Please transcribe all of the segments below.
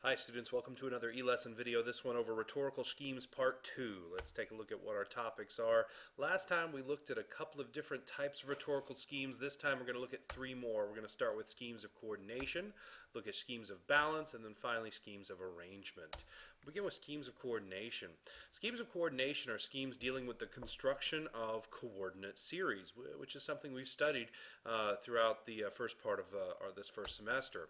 Hi students, welcome to another e-lesson video, this one over Rhetorical Schemes Part 2. Let's take a look at what our topics are. Last time we looked at a couple of different types of rhetorical schemes. This time we're going to look at three more. We're going to start with schemes of coordination, look at schemes of balance, and then finally schemes of arrangement. We'll begin with schemes of coordination. Schemes of coordination are schemes dealing with the construction of coordinate series, which is something we've studied throughout the first part of this first semester.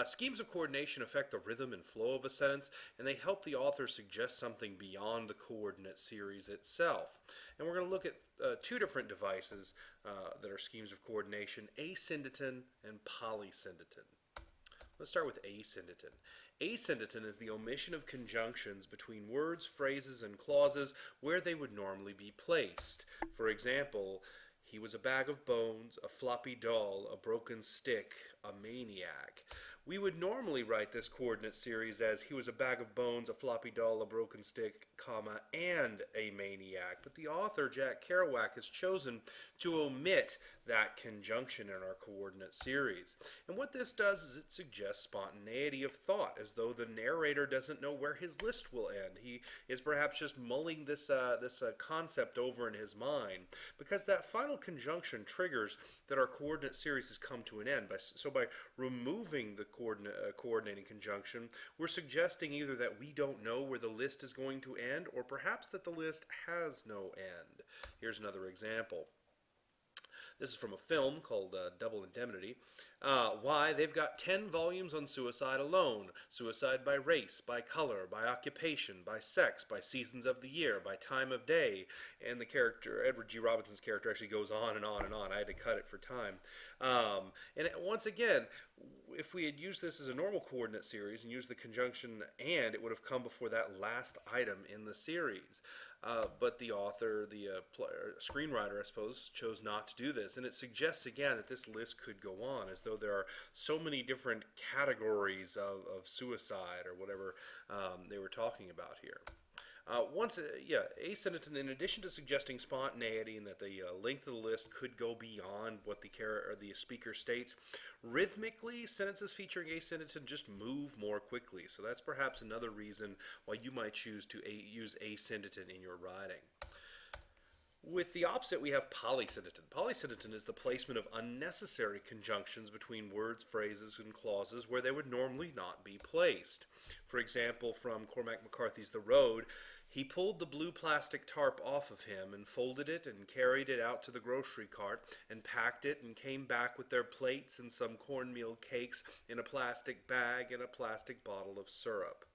Schemes of coordination affect the rhythm and flow of a sentence, and they help the author suggest something beyond the coordinate series itself. And we're going to look at two different devices that are schemes of coordination: asyndeton and polysyndeton. Let's start with asyndeton. Asyndeton is the omission of conjunctions between words, phrases, and clauses where they would normally be placed. For example, he was a bag of bones, a floppy doll, a broken stick, a maniac. We would normally write this coordinate series as he was a bag of bones, a floppy doll, a broken stick, comma, and a maniac. But the author, Jack Kerouac, has chosen to omit that conjunction in our coordinate series. And what this does is it suggests spontaneity of thought, as though the narrator doesn't know where his list will end. He is perhaps just mulling this concept over in his mind, because that final conjunction triggers that our coordinate series has come to an end. So by removing the coordinating conjunction, we're suggesting either that we don't know where the list is going to end, or perhaps that the list has no end. Here's another example. This is from a film called Double Indemnity. Why? They've got 10 volumes on suicide alone. Suicide by race, by color, by occupation, by sex, by seasons of the year, by time of day. And the character, Edward G. Robinson's character, actually goes on and on and on. I had to cut it for time. And once again, if we had used this as a normal coordinate series and used the conjunction and, it would have come before that last item in the series. But the author, the screenwriter, I suppose, chose not to do this. And it suggests again that this list could go on, as though there are so many different categories of suicide or whatever they were talking about here. Asyndeton, in addition to suggesting spontaneity and that the length of the list could go beyond what the speaker states, rhythmically, sentences featuring asyndeton just move more quickly. So that's perhaps another reason why you might choose to use asyndeton in your writing. With the opposite, we have polysyndeton. Polysyndeton is the placement of unnecessary conjunctions between words, phrases, and clauses where they would normally not be placed. For example, from Cormac McCarthy's The Road, he pulled the blue plastic tarp off of him and folded it and carried it out to the grocery cart and packed it and came back with their plates and some cornmeal cakes in a plastic bag and a plastic bottle of syrup.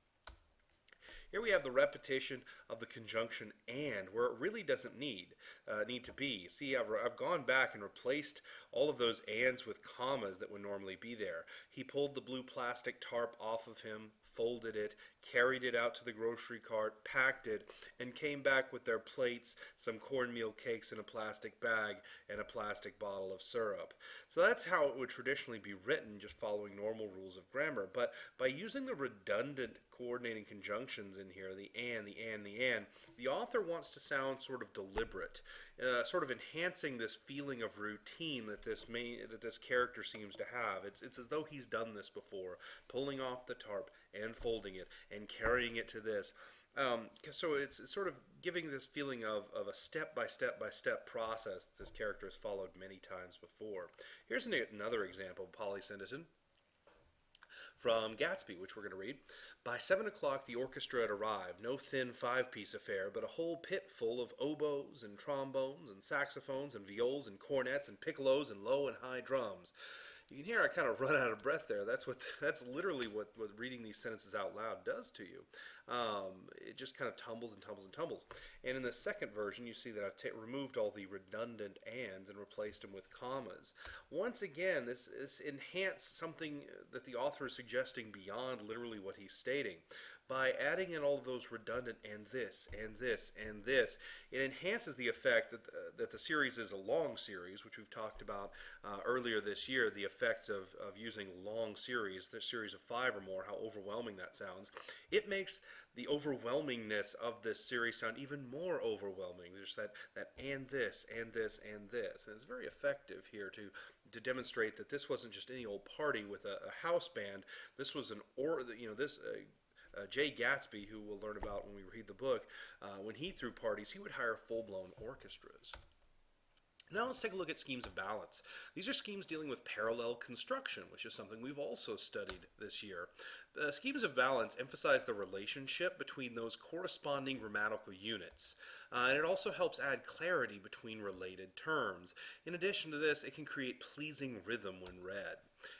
Here we have the repetition of the conjunction and, where it really doesn't need to be. See, I've gone back and replaced all of those ands with commas that would normally be there. He pulled the blue plastic tarp off of him, folded it, carried it out to the grocery cart, packed it, and came back with their plates, some cornmeal cakes in a plastic bag, and a plastic bottle of syrup. So that's how it would traditionally be written, just following normal rules of grammar. But by using the redundant coordinating conjunctions in here, the and, the and, the and, the author wants to sound sort of deliberate, sort of enhancing this feeling of routine that this character seems to have. It's as though he's done this before, pulling off the tarp and folding it and carrying it to this. So it's sort of giving this feeling of a step-by-step process that this character has followed many times before. Here's another example of polysyndeton from Gatsby, which we're going to read. By 7 o'clock the orchestra had arrived, no thin five-piece affair, but a whole pit full of oboes and trombones and saxophones and viols and cornets and piccolos and low and high drums. You can hear I kind of run out of breath there. That's literally what reading these sentences out loud does to you. It just kind of tumbles and tumbles and tumbles. And in the second version, you see that I've removed all the redundant ands and replaced them with commas. Once again, this enhanced something that the author is suggesting beyond literally what he's stating. By adding in all of those redundant and this, and this, and this, it enhances the effect that the series is a long series, which we've talked about earlier this year, the effects of using long series, the series of 5 or more, how overwhelming that sounds. It makes the overwhelmingness of this series sound even more overwhelming. There's that and this, and this, and this. And it's very effective here to to demonstrate that this wasn't just any old party with a house band. This was Jay Gatsby, who we'll learn about when we read the book, when he threw parties, he would hire full-blown orchestras. Now let's take a look at schemes of balance. These are schemes dealing with parallel construction, which is something we've also studied this year. The schemes of balance emphasize the relationship between those corresponding grammatical units, and it also helps add clarity between related terms. In addition to this, it can create pleasing rhythm when read.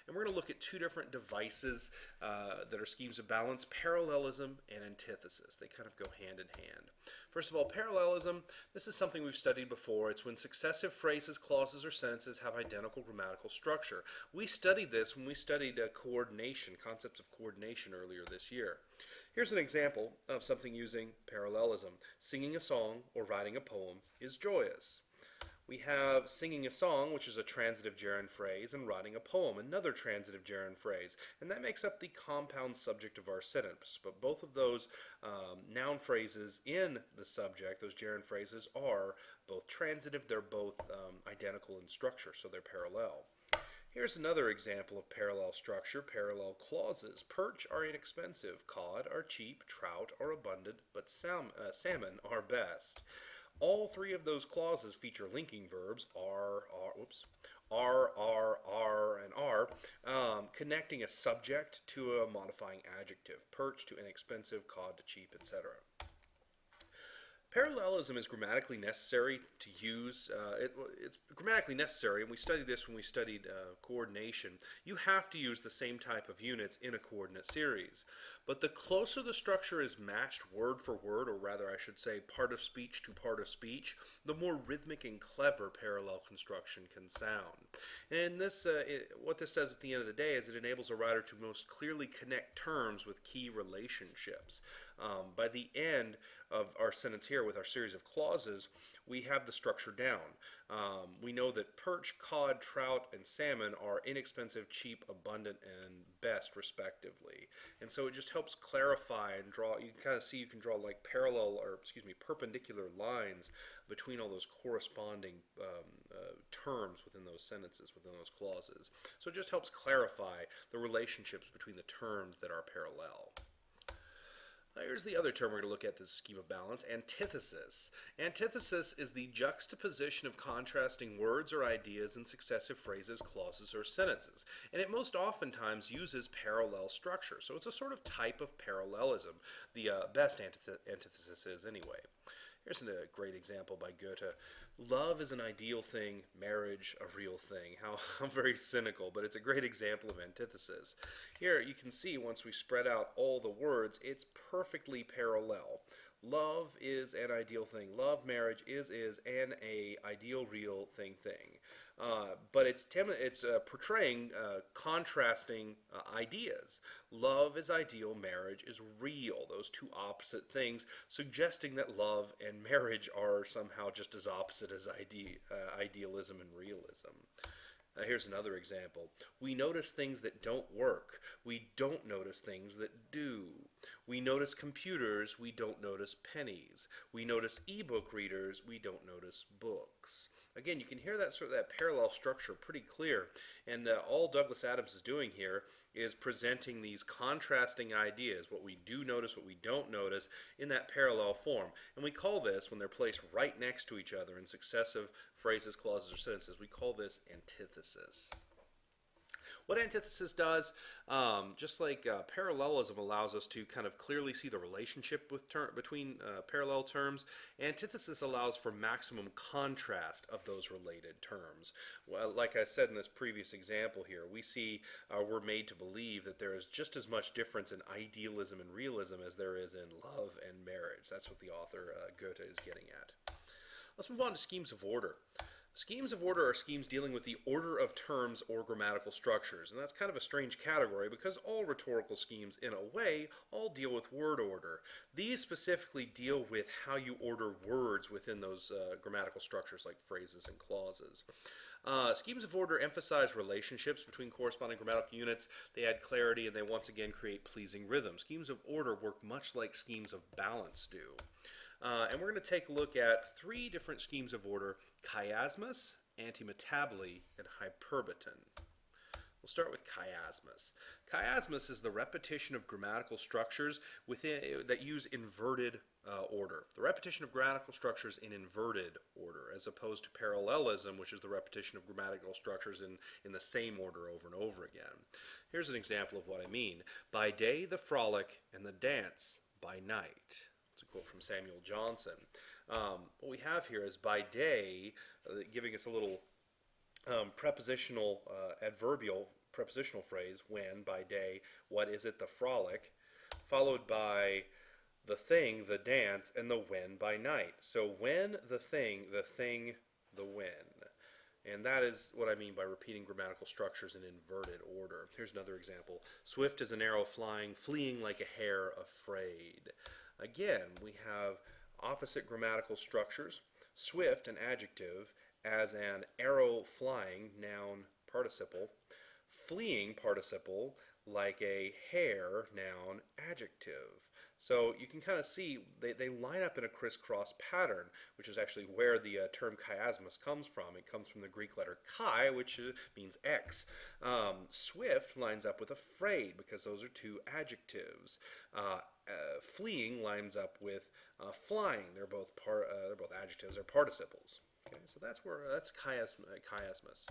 And we're going to look at two different devices that are schemes of balance: parallelism and antithesis. They kind of go hand in hand. First of all, parallelism, this is something we've studied before. It's when successive phrases, clauses, or sentences have identical grammatical structure. We studied this when we studied coordination, concepts of coordination earlier this year. Here's an example of something using parallelism. Singing a song or writing a poem is joyous. We have singing a song, which is a transitive gerund phrase, and writing a poem, another transitive gerund phrase. And that makes up the compound subject of our sentence. But both of those noun phrases in the subject, those gerund phrases, are both transitive. They're both identical in structure, so they're parallel. Here's another example of parallel structure: parallel clauses. Perch are inexpensive, cod are cheap, trout are abundant, but salmon are best. All three of those clauses feature linking verbs, are, and are, connecting a subject to a modifying adjective: perch to inexpensive, cod to cheap, etc. Parallelism is grammatically necessary to use. It's grammatically necessary, and we studied this when we studied coordination. You have to use the same type of units in a coordinate series. But the closer the structure is matched word for word, or rather I should say part of speech to part of speech, the more rhythmic and clever parallel construction can sound. And this, what this does at the end of the day is it enables a writer to most clearly connect terms with key relationships. By the end of our sentence here with our series of clauses, we have the structure down. We know that perch, cod, trout, and salmon are inexpensive, cheap, abundant, and best respectively. And so it just helps clarify and draw. You can kind of see, you can draw like perpendicular lines between all those corresponding terms within those sentences, within those clauses. So it just helps clarify the relationships between the terms that are parallel. Here's the other term we're going to look at this scheme of balance: antithesis. Antithesis is the juxtaposition of contrasting words or ideas in successive phrases, clauses, or sentences. And it most oftentimes uses parallel structure. So it's a sort of type of parallelism. The best antithesis is anyway. Here's a great example by Goethe. Love is an ideal thing, marriage a real thing. How very cynical, but it's a great example of antithesis. Here you can see, once we spread out all the words, it's perfectly parallel. Love is an ideal thing. Love, marriage is an ideal, real thing. But it's portraying contrasting ideas. Love is ideal, marriage is real. Those two opposite things, suggesting that love and marriage are somehow just as opposite as idealism and realism. Here's another example. We notice things that don't work. We don't notice things that do. We notice computers. We don't notice pennies. We notice e-book readers. We don't notice books. Again, you can hear that sort of that parallel structure pretty clear. And all Douglas Adams is doing here is presenting these contrasting ideas, what we do notice, what we don't notice, in that parallel form. And we call this, when they're placed right next to each other in successive phrases, clauses, or sentences, we call this antithesis. What antithesis does, just like parallelism allows us to kind of clearly see the relationship between parallel terms, antithesis allows for maximum contrast of those related terms. Well, like I said in this previous example here, we see we're made to believe that there is just as much difference in idealism and realism as there is in love and marriage. That's what the author Goethe is getting at. Let's move on to schemes of order. Schemes of order are schemes dealing with the order of terms or grammatical structures, and that's kind of a strange category because all rhetorical schemes, in a way, all deal with word order. These specifically deal with how you order words within those grammatical structures like phrases and clauses. Schemes of order emphasize relationships between corresponding grammatical units. They add clarity, and they once again create pleasing rhythm. Schemes of order work much like schemes of balance do. And we're going to take a look at three different schemes of order: chiasmus, antimetabole, and hyperbutton. We'll start with chiasmus. Chiasmus is the repetition of grammatical structures that use inverted order. The repetition of grammatical structures in inverted order, as opposed to parallelism, which is the repetition of grammatical structures in the same order over and over again. Here's an example of what I mean. By day the frolic and the dance by night. It's a quote from Samuel Johnson. What we have here is by day, giving us a little prepositional adverbial prepositional phrase, when, by day, what is it, the frolic, followed by the thing, the dance, and the when by night. So when, the thing, the when. And that is what I mean by repeating grammatical structures in inverted order. Here's another example. Swift as an arrow flying, fleeing like a hare afraid. Again, we have opposite grammatical structures. Swift, an adjective, as an arrow flying, noun, participle. Fleeing, participle, like a hare, noun, adjective. So you can kind of see they line up in a crisscross pattern, which is actually where the term chiasmus comes from. It comes from the Greek letter chi, which means X. Swift lines up with afraid because those are two adjectives. Fleeing lines up with flying. They're both adjectives. They're participles. Okay, so that's chiasmus.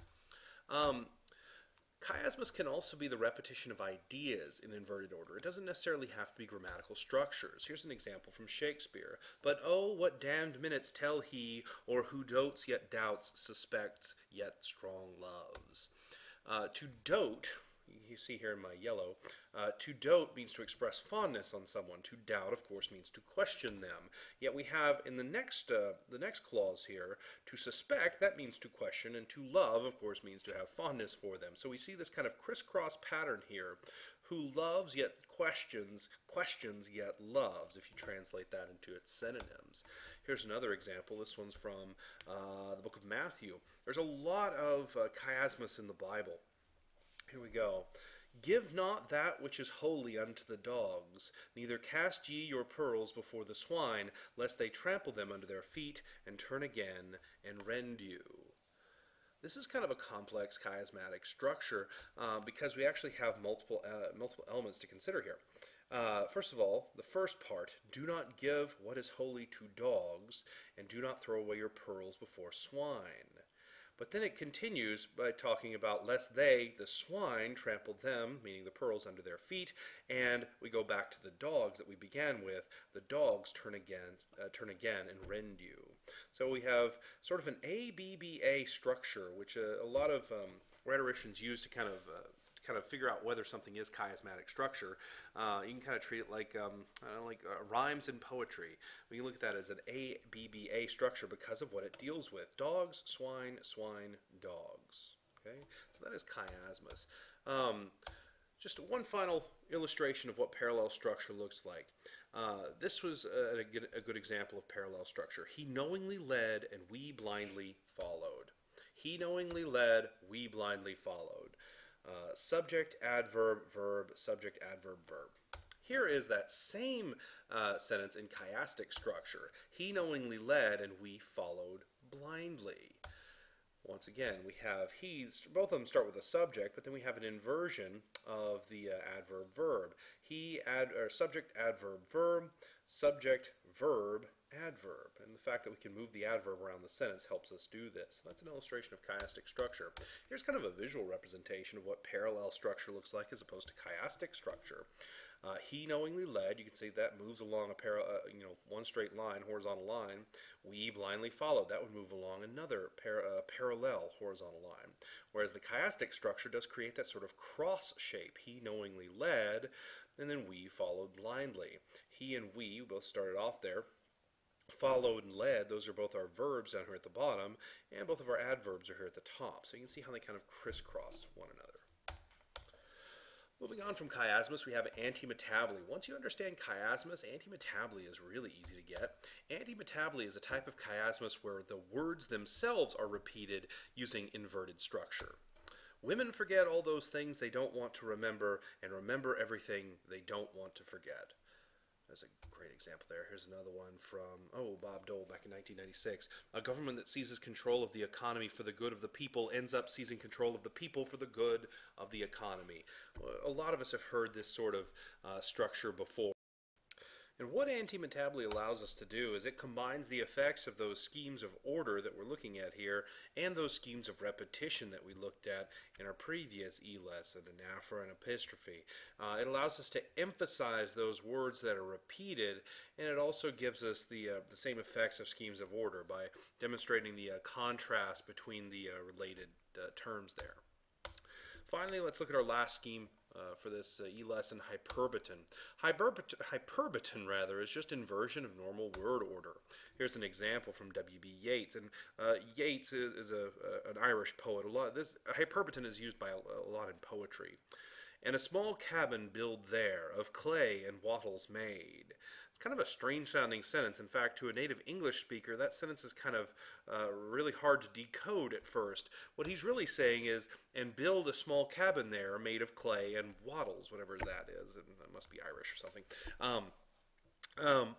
Chiasmus can also be the repetition of ideas in inverted order. It doesn't necessarily have to be grammatical structures. Here's an example from Shakespeare. But oh, what damned minutes tell he, or who dotes yet doubts, suspects yet strong loves. To dote, you see here in my yellow, to dote means to express fondness on someone. To doubt, of course, means to question them. Yet we have in the next clause here, to suspect, that means to question, and to love, of course, means to have fondness for them. So we see this kind of crisscross pattern here. Who loves yet questions, questions yet loves, if you translate that into its synonyms. Here's another example. This one's from the book of Matthew. There's a lot of chiasmus in the Bible. Here we go. Give not that which is holy unto the dogs, neither cast ye your pearls before the swine, lest they trample them under their feet, and turn again, and rend you. This is kind of a complex chiasmatic structure because we actually have multiple elements to consider here. First of all, the first part, do not give what is holy to dogs, and do not throw away your pearls before swine. But then it continues by talking about lest they, the swine, trample them, meaning the pearls, under their feet, and we go back to the dogs that we began with. The dogs turn again and rend you. So we have sort of an ABBA structure, which a lot of rhetoricians use to kind of figure out whether something is chiasmatic structure. You can kind of treat it like rhymes in poetry. We can look at that as an ABBA structure because of what it deals with. Dogs, swine, swine, dogs. Okay, so that is chiasmus. Just one final illustration of what parallel structure looks like. This was a good example of parallel structure. He knowingly led and we blindly followed. He knowingly led, we blindly followed. Subject, adverb, verb, subject, adverb, verb. Here is that same sentence in chiastic structure. He knowingly led and we followed blindly. Once again, we have both of them start with a subject, but then we have an inversion of the adverb verb. Subject, adverb, verb, subject, verb, adverb. And the fact that we can move the adverb around the sentence helps us do this. That's an illustration of chiastic structure. Here's kind of a visual representation of what parallel structure looks like as opposed to chiastic structure. He knowingly led. You can see that moves along one straight line, horizontal line. We blindly followed. That would move along another parallel horizontal line. Whereas the chiastic structure does create that sort of cross shape. He knowingly led, and then we followed blindly. He and we both started off there. Followed and led, those are both our verbs down here at the bottom, and both of our adverbs are here at the top. So you can see how they kind of crisscross one another. Moving on from chiasmus, we have antimetabole. Once you understand chiasmus, antimetabole is really easy to get. Antimetabole is a type of chiasmus where the words themselves are repeated using inverted structure. Women forget all those things they don't want to remember, and remember everything they don't want to forget. There's a great example there. Here's another one from, Bob Dole back in 1996. A government that seizes control of the economy for the good of the people ends up seizing control of the people for the good of the economy. A lot of us have heard this sort of structure before. And what anti-metabole allows us to do is it combines the effects of those schemes of order that we're looking at here and those schemes of repetition that we looked at in our previous E-lesson, anaphora and epistrophe. It allows us to emphasize those words that are repeated, and it also gives us the same effects of schemes of order by demonstrating the contrast between the related terms there. Finally, let's look at our last scheme for this E-lesson, hyperbutton. Hyperbutton, rather, is just inversion of normal word order. Here's an example from W.B. Yeats, and Yeats is an Irish poet. Hyperbutton is used by a lot in poetry. And a small cabin build there, of clay and wattles made. It's kind of a strange sounding sentence. In fact, to a native English speaker, that sentence is kind of really hard to decode at first. What he's really saying is, and build a small cabin there made of clay and wattles, whatever that is. And that must be Irish or something.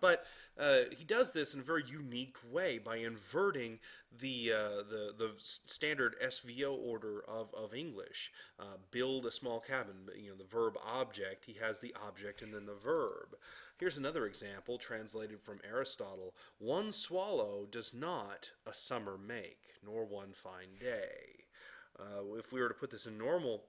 But he does this in a very unique way by inverting the standard SVO order of English. Build a small cabin, the verb object, he has the object and then the verb. Here's another example translated from Aristotle. One swallow does not a summer make, nor one fine day. If we were to put this in normal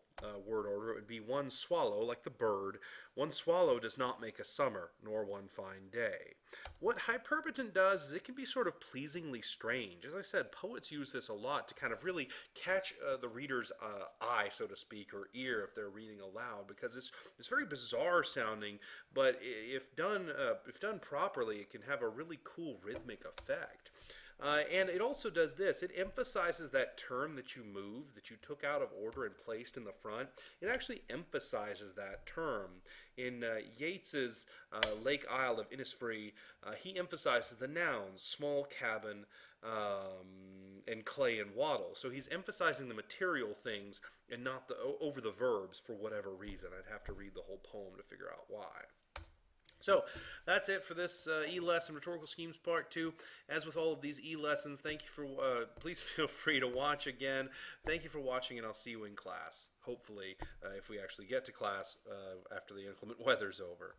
word order, it would be one swallow, like the bird. One swallow does not make a summer, nor one fine day. What hyperbutton does is it can be sort of pleasingly strange. As I said, poets use this a lot to kind of really catch the reader's eye, so to speak, or ear if they're reading aloud, because it's very bizarre sounding, but if done properly, it can have a really cool rhythmic effect. And it also does this. It emphasizes that term that you moved, that you took out of order and placed in the front. It actually emphasizes that term. In Yeats's Lake Isle of Innisfree, he emphasizes the nouns, small cabin, and clay and wattle. So he's emphasizing the material things and not over the verbs for whatever reason. I'd have to read the whole poem to figure out why. So that's it for this E-lesson, Rhetorical Schemes Part 2. As with all of these E-lessons, thank you for, please feel free to watch again. Thank you for watching, and I'll see you in class, hopefully, if we actually get to class after the inclement weather's over.